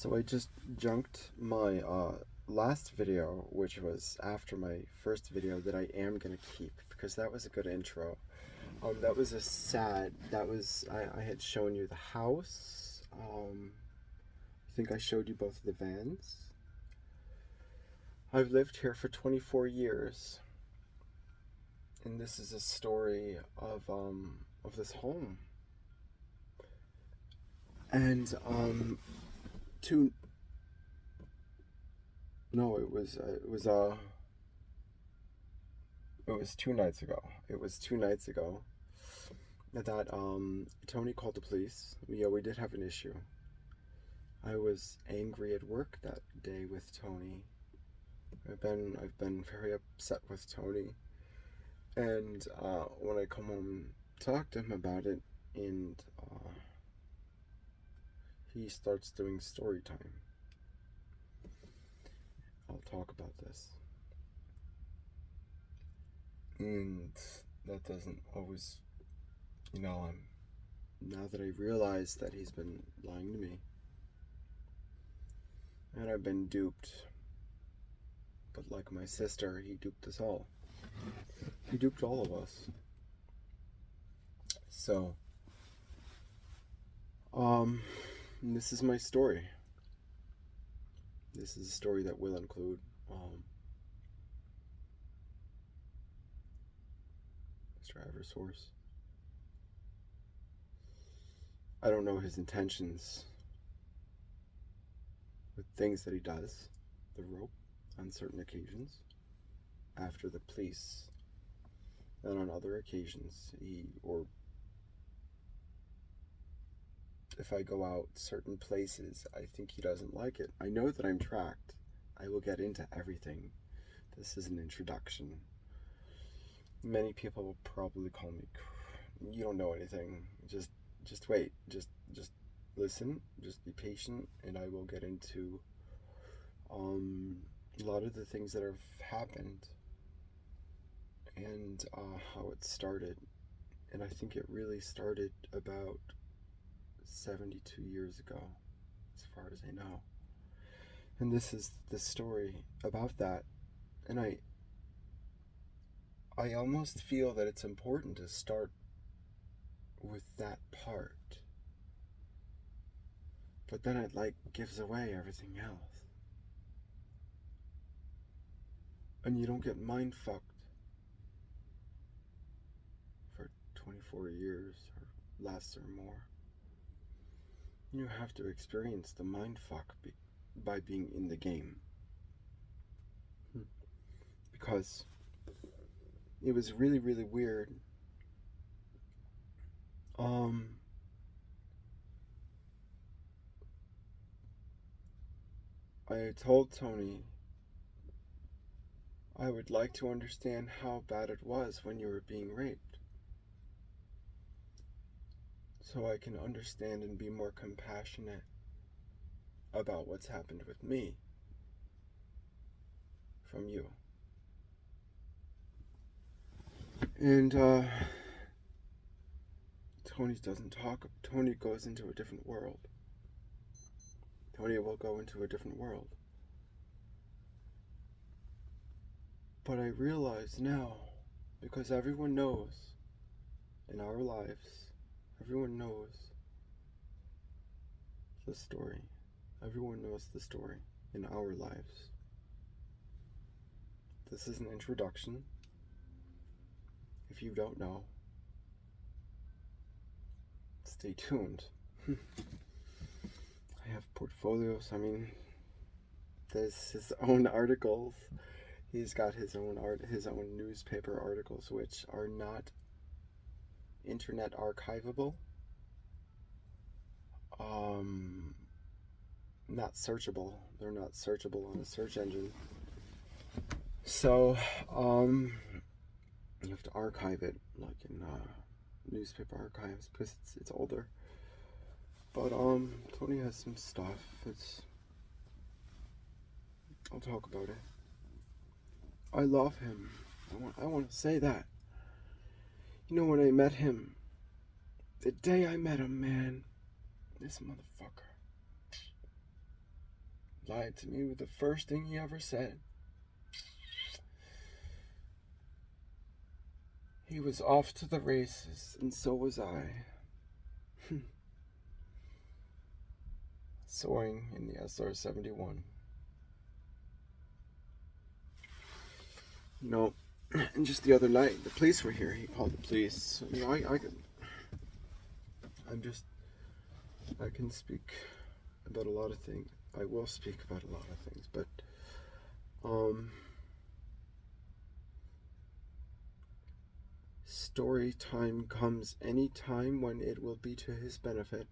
So I just junked my last video, which was after my first video that I am gonna keep because that was a good intro. That was a sad. I had shown you the house. I think I showed you both of the vans. I've lived here for 24 years, and this is a story of this home. And two. No, it was 2 nights ago. It was 2 nights ago that Tony called the police. Yeah, we did have an issue. I was angry at work that day with Tony. I've been very upset with Tony, and when I come home, talk to him about it, and he starts doing story time. I'll talk about this. And that doesn't always, now that I realize that he's been lying to me, and I've been duped, but like my sister, he duped us all. He duped all of us. So, this is my story. This is a story that will include, Mr. Eversource. I don't know his intentions with things that he does, the rope, on certain occasions, after the police, and on other occasions, or if I go out certain places, I think he doesn't like it. I know that I'm tracked. I will get into everything. This is an introduction. Many people will probably call me, you don't know anything. Just wait. Just listen. Just be patient, and I will get into a lot of the things that have happened and how it started. And I think it really started about 72 years ago, as far as I know. And this is the story about that. And I almost feel that it's important to start with that part. But then it gives away everything else. And you don't get mind fucked for 24 years or less or more. You have to experience the mind fuck by being in the game. Because it was really, really weird. I told Tony I would like to understand how bad it was when you were being raped, so I can understand and be more compassionate about what's happened with me from you. And Tony doesn't talk. Tony goes into a different world. Tony will go into a different world. But I realize now, because everyone knows in our lives, everyone knows the story. Everyone knows the story in our lives. This is an introduction. If you don't know, stay tuned. I have portfolios. I mean, there's his own articles. He's got his own newspaper articles, which are not internet archivable. Not searchable. They're not searchable on a search engine. So, you have to archive it, like in newspaper archives, because it's older. But Tony has some stuff. I'll talk about it. I love him. I want to say that. You know, when I met him, the day I met him, man, this motherfucker, lied to me with the first thing he ever said. He was off to the races, and so was I. Soaring in the SR-71. No, and just the other night, the police were here. He called the police. I can speak about a lot of things. I will speak about a lot of things, but story time comes any time when it will be to his benefit.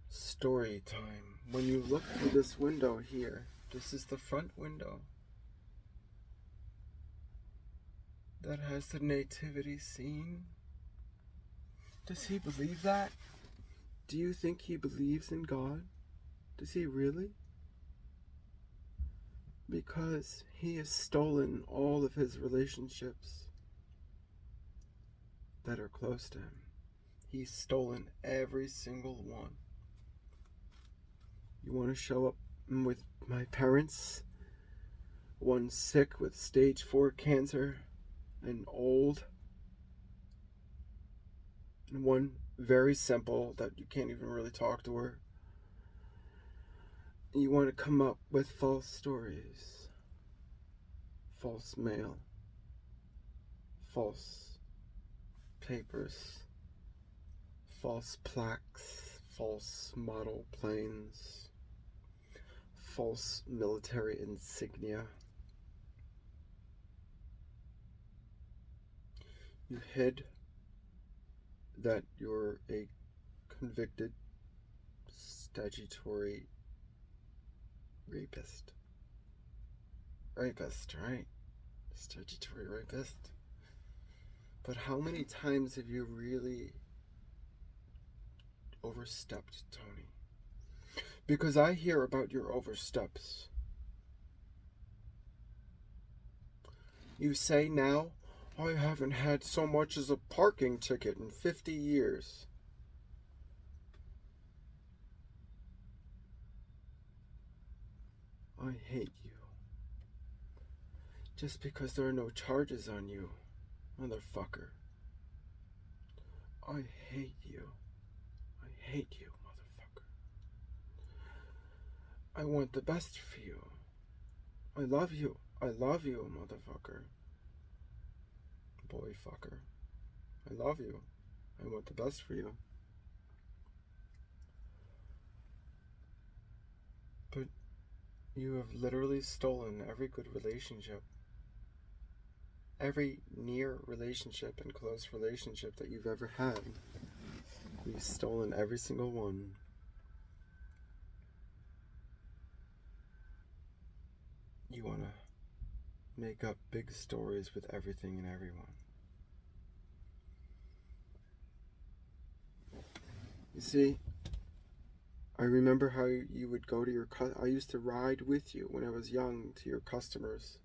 Story time. When you look through this window here, this is the front window that has the nativity scene. Does he believe that? Do you think he believes in God? Does he really? Because he has stolen all of his relationships that are close to him. He's stolen every single one. You want to show up with my parents? One sick with stage 4 cancer and old. And one very simple that you can't even really talk to her. You want to come up with false stories. False mail. False papers. False plaques. False model planes. False military insignia. You hid that you're a convicted statutory rapist. Rapist, right? Statutory rapist. But how many times have you really overstepped, Tony? Because I hear about your oversteps. You say now, I haven't had so much as a parking ticket in 50 years. I hate you. Just because there are no charges on you, motherfucker. I hate you. I hate you, motherfucker. I want the best for you. I love you. I love you, motherfucker. Boy fucker. I love you. I want the best for you. But you have literally stolen every good relationship. Every near relationship and close relationship that you've ever had. You've stolen every single one. You want to make up big stories with everything and everyone. You see, I remember how you would go to I used to ride with you when I was young to your customers.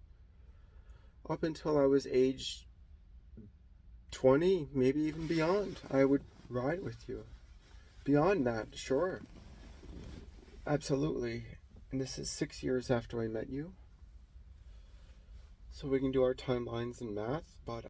Up until I was age 20, maybe even beyond, I would ride with you. Beyond that, sure. Absolutely. And this is 6 years after I met you. So we can do our timelines in math, but